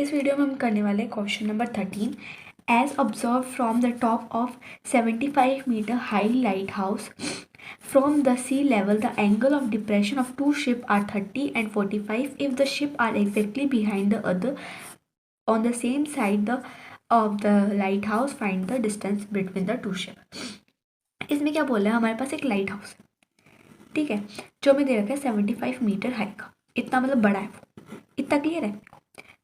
इस वीडियो में हम करने वाले question number 13। As observe from the top of 75 metre high lighthouse from the sea level the angle of depression of two ship are 30 and 45 if the ship are exactly behind the other on the same side of the lighthouse find the distance between the two ship. इसमें क्या बोल रहा है, हमारे पास एक light house है, ठीक है, जो हमें दे रखा है 75 मीटर हाइट का। इतना मतलब बड़ा है वो, इतना क्लियर है।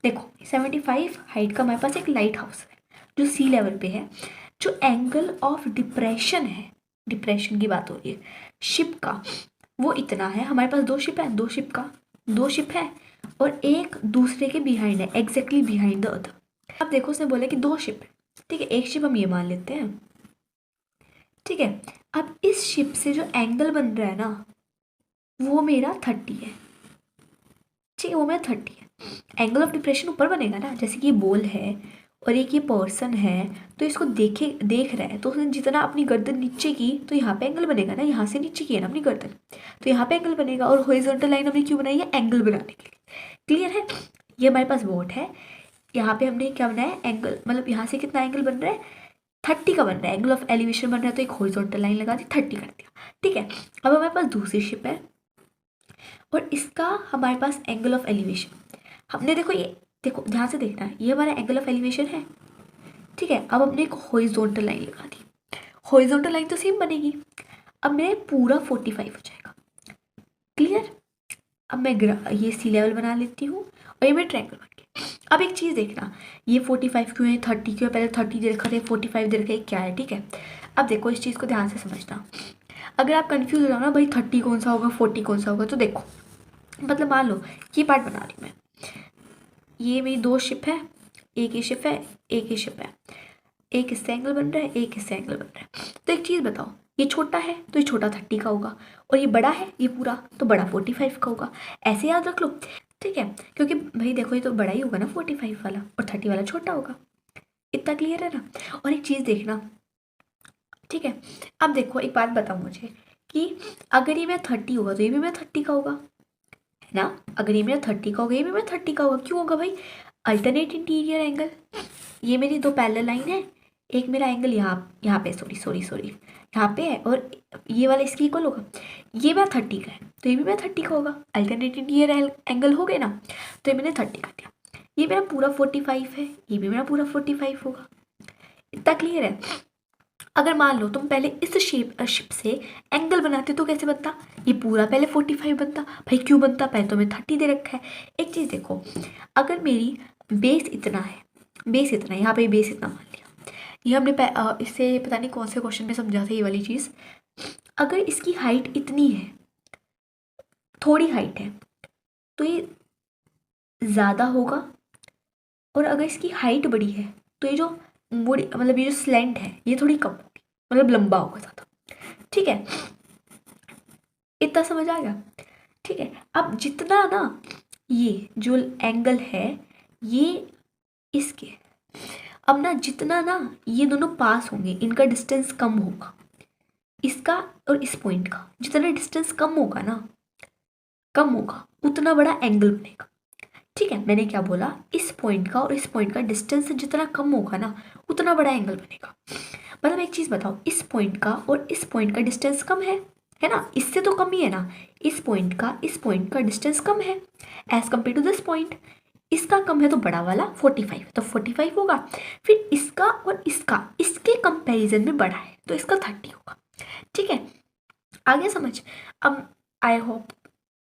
देखो 75 हाइट का हमारे पास एक लाइट हाउस है जो सी लेवल पे है। जो एंगल ऑफ डिप्रेशन है, डिप्रेशन की बात हो रही है शिप का, वो इतना है। हमारे पास दो शिप है, दो शिप है और एक दूसरे के बिहाइंड है, एग्जैक्टली बिहाइंड द अदर। अब देखो उसने बोला कि दो शिप है, ठीक है, एक शिप हम ये मान लेते हैं, ठीक है। अब इस शिप से जो एंगल बन रहा है ना, वो मेरा 30 है, ठीक है, वो मेरा 30 है। एंगल ऑफ डिप्रेशन ऊपर बनेगा ना, जैसे कि ये बॉल है और एक ये पर्सन है, तो इसको देख रहा है, तो उसने जितना अपनी गर्दन नीचे की तो यहाँ पे एंगल बनेगा ना, यहाँ से नीचे की है ना अपनी गर्दन, तो यहाँ पे एंगल बनेगा। और हॉरिजॉन्टल लाइन हमने क्यों बनाई है? एंगल बनाने के लिए। क्लियर है? ये हमारे पास वोट है, यहाँ पे हमने क्या बनाया? एंगल, मतलब यहाँ से कितना एंगल बन रहा है? 30 का बन रहा है, एंगल ऑफ एलिवेशन बन रहा है, तो एक हॉरिजॉन्टल लाइन लगा दी, 30 कर दिया, ठीक है। अब हमारे पास दूसरी शिप है और इसका हमारे पास एंगल ऑफ एलिवेशन हमने, देखो ये, देखो ध्यान से देखना, ये हमारा एंगल ऑफ एलिवेशन है, ठीक है। अब हमने एक हॉरिजॉन्टल लाइन लगा दी, हॉरिजॉन्टल लाइन तो सेम बनेगी। अब मेरा पूरा 45 हो जाएगा। क्लियर? अब मैं ये सी लेवल बना लेती हूँ और ये मेरा ट्रायंगल बन गया। अब एक चीज़ देखना, ये 45 क्यों है, 30 क्यों है? पहले 30 दे रखा है, 45 दे रखा है, क्या है, ठीक है। अब देखो इस चीज़ को ध्यान से समझना। अगर आप कंफ्यूज हो जाओ ना भाई 30 कौन सा होगा, 40 कौन सा होगा, तो देखो, मतलब मान लो ये पार्ट बना रही हूँ मैं, ये मेरी दो शिप है, एक ये शिप है, एक ये शिप है, एक इससे एंगल बन रहा है, एक इससे एंगल बन रहा है। तो एक चीज़ बताओ, ये छोटा है तो ये छोटा 30 का होगा, और ये बड़ा है ये पूरा, तो बड़ा 45 का होगा। ऐसे याद रख लो, ठीक है, क्योंकि भाई देखो ये तो बड़ा ही होगा ना 45 वाला, और 30 वाला छोटा होगा। इतना क्लियर है ना? और एक चीज़ देखना, ठीक है। अब देखो एक बात बताओ मुझे कि अगर ये मेरा 30 होगा तो ये भी मेरा 30 का होगा, है ना? अगर ये मेरा 30 का होगा, ये भी मेरा 30 का होगा। क्यों होगा भाई? Alternate interior angle. ये मेरी दो पैरेलल लाइन है, एक मेरा एंगल यहाँ पे, सॉरी यहाँ पे है, और ये वाला इसकी इक्वल होगा। ये मेरा 30 का है तो ये भी मेरा 30 का होगा। अल्टरनेट इंटीरियर एंगल हो गए ना, तो ये मैंने 30 कर दिया। ये मेरा पूरा 45 है, ये भी मेरा पूरा 45 होगा। इतना क्लियर है? अगर मान लो तुम पहले इस शिप से एंगल बनाते तो कैसे बनता? ये पूरा पहले 45 बनता। भाई क्यों बनता? पहले तो मैं 30 दे रखा है। एक चीज़ देखो, अगर मेरी बेस इतना है, बेस इतना है, यहाँ पे बेस इतना मान लिया, ये हमने इससे पता नहीं कौन से क्वेश्चन में समझा था ये वाली चीज़। अगर इसकी हाइट इतनी है, थोड़ी हाइट है, तो ये ज़्यादा होगा, और अगर इसकी हाइट बड़ी है तो ये जो बड़ी, मतलब ये जो स्लेंट है, ये थोड़ी कम होगी, मतलब लंबा होगा ज़्यादा, ठीक है। इतना समझ आ गया? ठीक है। अब जितना ना ये जो एंगल है, ये इसके, अब ना जितना ना ये दोनों पास होंगे, इनका डिस्टेंस कम होगा, इसका और इस पॉइंट का जितना डिस्टेंस कम होगा ना, कम होगा, उतना बड़ा एंगल बनेगा, ठीक है। मैंने क्या बोला? इस पॉइंट का और इस पॉइंट का डिस्टेंस जितना कम होगा ना, उतना बड़ा एंगल बनेगा। मतलब एक चीज़ बताओ, इस पॉइंट का और इस पॉइंट का डिस्टेंस कम है ना? इससे तो कम ही है ना। इस पॉइंट का डिस्टेंस कम है as compare to this point. इसका कम है तो बड़ा वाला 45, तो 45 होगा। फिर इसका और इसका, इसके कंपैरिजन में बड़ा है तो इसका 30 होगा, ठीक है। आगे समझ? अब आई होप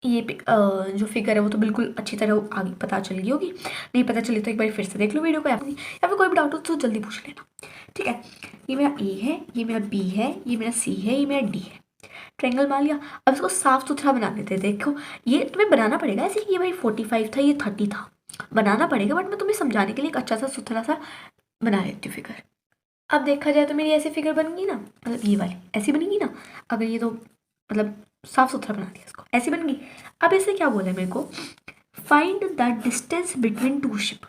ये जो फिगर है वो तो बिल्कुल अच्छी तरह आगे पता चल गई होगी। नहीं पता चली तो एक बार फिर से देख लो वीडियो को, या फिर कोई भी डाउट हो तो जल्दी पूछ लेना, ठीक है। ये मेरा ए है, ये मेरा बी है, ये मेरा सी है, ये मेरा डी है। ट्रायंगल मान लिया। अब इसको साफ सुथरा बना लेते हैं। देखो ये तुम्हें बनाना पड़ेगा ऐसे कि ये भाई 45 था, ये 30 था, बनाना पड़ेगा, बट मैं तुम्हें समझाने के लिए एक अच्छा सा सुथरा सा बना लेती हूँ फिगर। अब देखा जाए तो मेरी ऐसी फिगर बनेगी ना, मतलब ये वाली ऐसी बनेगी ना, अगर ये तो मतलब साफ सुथरा बना दिया इसको, ऐसी बन गई। अब इसे क्या बोला मेरे को? Find the distance between two ship.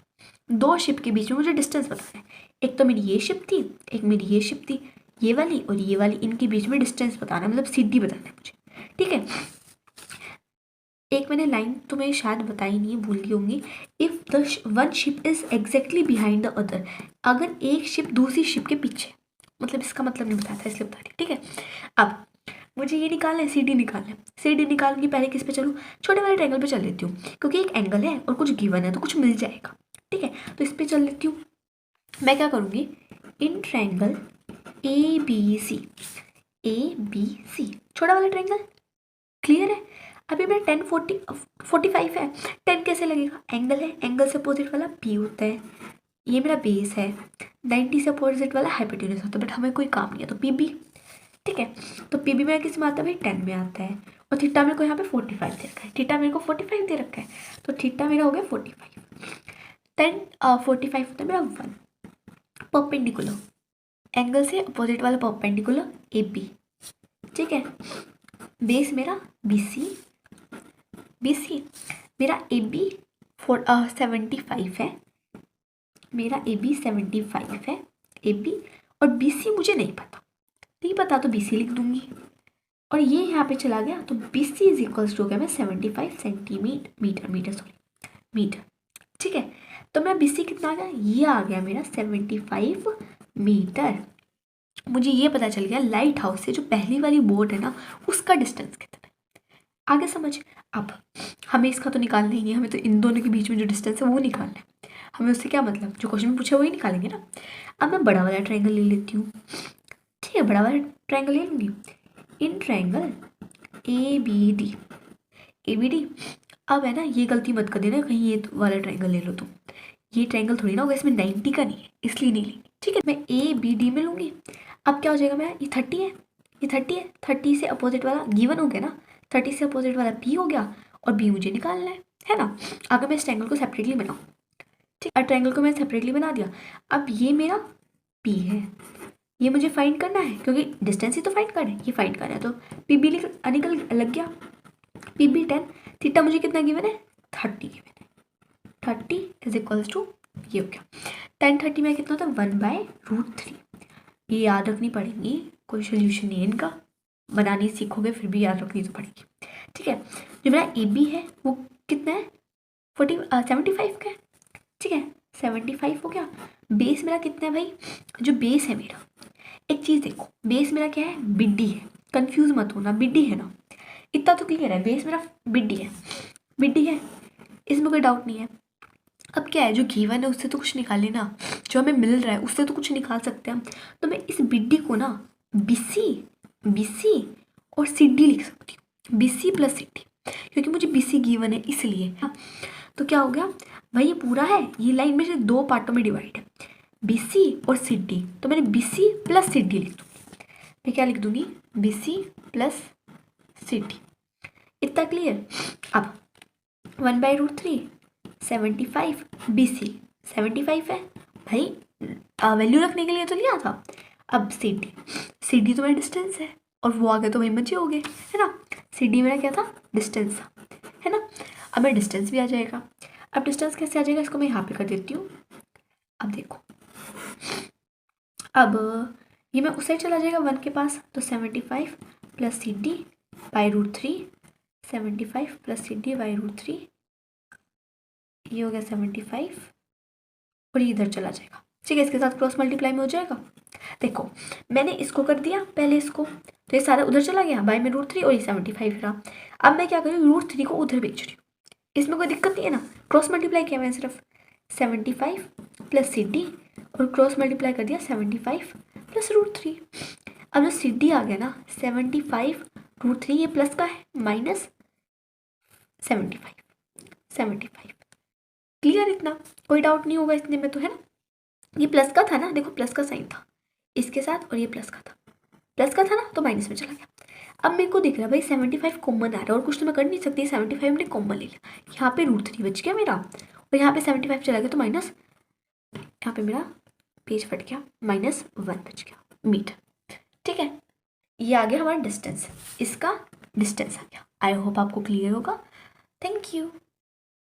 दो शिप के बीच में मुझे डिस्टेंस बताना है। एक तो मेरी ये शिप थी, एक मेरी ये शिप थी, ये वाली और ये वाली, इनके बीच में डिस्टेंस बताना है, मतलब सीधी बताना है मुझे, ठीक है। एक मैंने लाइन तुम्हें शायद बताई नहीं है, भूल गई होंगी। If the one ship is exactly behind the other, अगर एक शिप दूसरी शिप के पीछे, मतलब इसका मतलब नहीं बताया था इसलिए बता रही, ठीक है। अब मुझे ये निकालना है, सी डी निकालना है। सी डी निकालूंगी, पहले किस पे चलूँ, छोटे वाले ट्रायंगल पे चल लेती हूँ, क्योंकि एक एंगल है और कुछ गिवन है तो कुछ मिल जाएगा, ठीक है। तो इस पे चल लेती हूँ। मैं क्या करूँगी, in triangle A B C, A B C छोटा वाला ट्रायंगल, क्लियर है। अभी मेरा 10 40 45 है, 10 कैसे लगेगा, एंगल है, एंगल से अपोजिट वाला पी होता है, ये मेरा बेस है, 90 से अपोजिट वाला हाइपोटेन्यूज होता है, बट हमें कोई काम नहीं है तो पी बी, ठीक है। तो पी बी मेरा किस में आता है भाई, 10 में आता है, और थीटा मेरे को यहाँ पे 45 दे रखा है, थीटा मेरे को 45 दे रखा है, तो थीटा मेरा हो गया 45, 10 45 होता है मेरा 1, परपेंडिकुलर, एंगल से अपोजिट वाला परपेंडिकुलर ए बी, ठीक है। बेस मेरा बी सी मेरा ए बी 75 है, मेरा ए बी 75 है, ए बी, और बी सी मुझे नहीं पता तो बी सी लिख दूंगी, और ये यहाँ पे चला गया तो B C is equals to हो गया मैं 75 मीटर, ठीक है। तो मेरा बी सी कितना आ गया, ये आ गया मेरा 75 मीटर। मुझे ये पता चल गया लाइट हाउस से जो पहली वाली बोट है ना, उसका डिस्टेंस कितना है, आगे समझ। अब हमें इसका तो निकालना ही नहीं है, हमें तो इन दोनों के बीच में जो डिस्टेंस है वो निकालना है, हमें उससे क्या मतलब, जो क्वेश्चन में पूछा वही निकालेंगे ना। अब मैं बड़ा वाला ट्रायंगल ले लेती हूँ, ठीक है, बड़ा वाला ट्रायंगल ले लूँगी। In triangle A B D, अब है ना ये गलती मत कर देना कहीं ये वाला ट्रायंगल ले लो तुम, ये ट्रायंगल थोड़ी ना होगा, इसमें 90 का नहीं है इसलिए नहीं लेंगे, ठीक है। मैं ए बी डी में लूँगी। अब क्या हो जाएगा मेरा, ये 30 है, ये 30 है, 30 से अपोजिट वाला गिवन हो गया ना, 30 से अपोजिट वाला पी हो गया, और बी मुझे निकालना है ना। अगर मैं इस ट्रायंगल को सेपरेटली बनाऊँ, ठीक है, ट्रायंगल को मैं सेपरेटली बना दिया। अब ये मेरा पी है, ये मुझे फाइंड करना है, क्योंकि डिस्टेंस ही तो फाइंड करना है, ये फाइंड करना है, तो पी बी निकल लग गया, पी बी 10, थीटा मुझे कितना गिवन है, 30 गिवन है, 30 इज इक्वल्स टू ये हो गया 10, 30 में कितना होता है 1/√3। ये याद रखनी पड़ेगी, कोई सोल्यूशन नहीं है इनका, बनानी सीखोगे फिर भी याद रखनी तो पड़ेगी, ठीक है। जो मेरा ए बी है वो कितना है 75 का है, ठीक है, 75 हो गया। बेस मेरा कितना है भाई, जो बेस है मेरा, एक चीज़ देखो, बेस मेरा क्या है, बिड्डी है, कंफ्यूज मत होना, बिड्डी है ना, इतना तो क्लियर है, बेस मेरा बिड्डी है, इसमें कोई डाउट नहीं है। अब क्या है, जो गिवन है उससे तो कुछ निकाले ना, जो हमें मिल रहा है उससे तो कुछ निकाल सकते हैं हम, तो मैं इस बिड्डी को ना बीसी और सीडी लिख सकती हूँ, बीसी प्लस सीडी, क्योंकि मुझे बीसी गिवन है इसलिए। तो क्या हो गया भाई, ये पूरा है, ये लाइन मेरे 2 पार्टों में डिवाइड है, बीसी और सीडी, तो मैंने बीसी प्लस सीडी लिख दूँगी। मैं क्या लिख दूँगी, बीसी प्लस सीडी, इतना क्लियर। अब 1/√3 75 BC 75 है भाई, वैल्यू रखने के लिए तो लिया था। अब सी डी तो मेरा डिस्टेंस है, और वो आगे तो भाई मजे हो गए, है ना। सी डी मेरा क्या था, डिस्टेंस था, है ना। अब मेरा डिस्टेंस भी आ जाएगा। अब डिस्टेंस कैसे आ जाएगा, इसको मैं यहाँ पे कर देती हूँ। अब देखो, अब ये मैं उस साइड चला जाएगा 1 के पास, तो 75 प्लस सी डी बाई√3, 75 प्लस सी डी बाई√3, ये हो गया 75, और ये इधर चला जाएगा, ठीक है, इसके साथ क्रॉस मल्टीप्लाई में हो जाएगा। देखो मैंने इसको कर दिया पहले, इसको तो ये सारा उधर चला गया बाय में √3, और ये 75 रहा। अब मैं क्या करूँ, √3 को उधर भेज रही हूँ, इसमें कोई दिक्कत नहीं है ना, क्रॉस मल्टीप्लाई किया मैंने सिर्फ 75 प्लस सी डी, और क्रॉस मल्टीप्लाई कर दिया 75 प्लस √3। अब जो सी डी आ गया ना 75√3, ये प्लस का है माइनस 75, क्लियर, इतना कोई डाउट नहीं होगा इतने में तो, है ना। ये प्लस का था ना, देखो प्लस का साइन था इसके साथ, और ये प्लस का था ना, तो माइनस में चला गया। अब मेरे को दिख रहा है भाई 75 कॉमन आ रहा है, और कुछ तो मैं कर नहीं सकती, 75 हमने कॉमन ले लिया, यहाँ पे √3 बच गया मेरा, और यहाँ पे 75 चला गया, तो माइनस, यहाँ पे मेरा पेज फट गया, -1 बच गया मीटर, ठीक है। ये आ गया हमारा डिस्टेंस, इसका डिस्टेंस आ गया। आई होप आपको क्लियर होगा। Thank you.